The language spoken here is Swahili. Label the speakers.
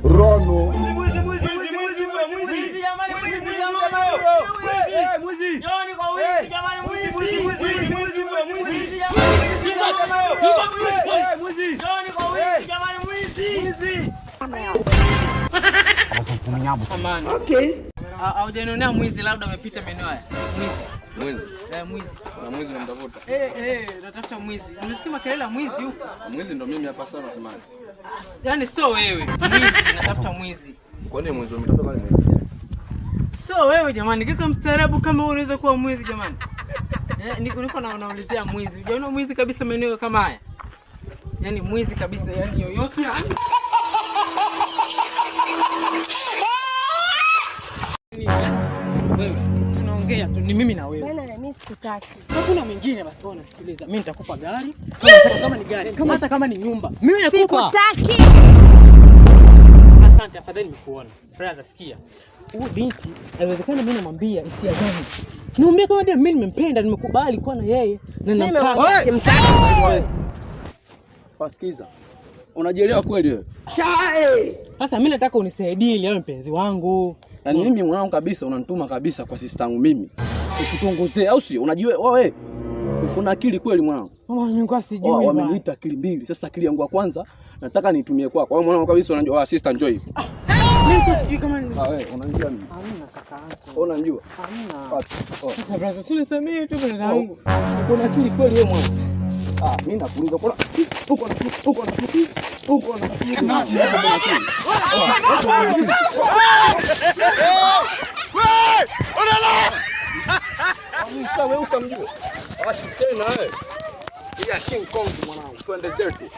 Speaker 1: Rono.
Speaker 2: Okay. Haujanionea mwizi, labda amepita maeneo haya. Mwizi. Mwizi.
Speaker 3: Na mwizi namtafuta.
Speaker 2: Natafuta mwizi. Unasikia makelele mwizi huko?
Speaker 3: Mwizi ndo mimi hapa sana Simani.
Speaker 2: Yaani sio wewe. Mwizi, natafuta mwizi.
Speaker 3: Kwa nini mwizi umetafuta pale mwizi?
Speaker 2: Sio wewe jamani. Kika mstaarabu kama wewe unaweza kuwa mwizi jamani. Niko naulizia mwizi. Unaona mwizi kabisa maeneo kama haya. Yaani mwizi kabisa, yaani yoyote. Wewe tunaongea tu ni mimi na wewe.
Speaker 4: Bwana mimi sikutaki.
Speaker 2: Hakuna mwingine basi wewe unasikiliza. Mimi nitakupa gari. Kama ni gari, hata kama ni nyumba. Mimi nakupa.
Speaker 4: Sikutaki.
Speaker 2: Asante, afadhali nikuona. Brother sikia. Huyu binti haiwezekani mimi namwambia hisia zangu. Niambie kama ndio mimi nimempenda, nimekubali kuwa na yeye na namtaka.
Speaker 4: Simtaki.
Speaker 3: Wasikiza. Unajielewa kweli wewe?
Speaker 2: Sasa mimi nataka unisaidie ili awe mpenzi wangu.
Speaker 3: Yaani mimi mwanangu kabisa unanituma kabisa kwa sister yangu mimi. Ukitongozea au sio? Unajua wewe kuna akili kweli mwanangu?
Speaker 2: Mama mimi kwa sijui.
Speaker 3: Wameniita akili mbili. Sasa akili yangu ya kwanza nataka niitumie kwako. Wewe mwanangu kabisa unajua sister njoo hivi.
Speaker 2: Mimi kwa sijui kama ni.
Speaker 3: Wewe unanijua mimi?
Speaker 2: Hamna kaka yangu.
Speaker 3: Unanijua?
Speaker 2: Hamna. Sasa brother tunasemea tu brother yangu.
Speaker 3: Kuna akili kweli wewe mwanangu? Mimi nakuuliza uko na wewe ukamjua. Basi tena wewe. Ila King Kong mwanangu, twende zetu.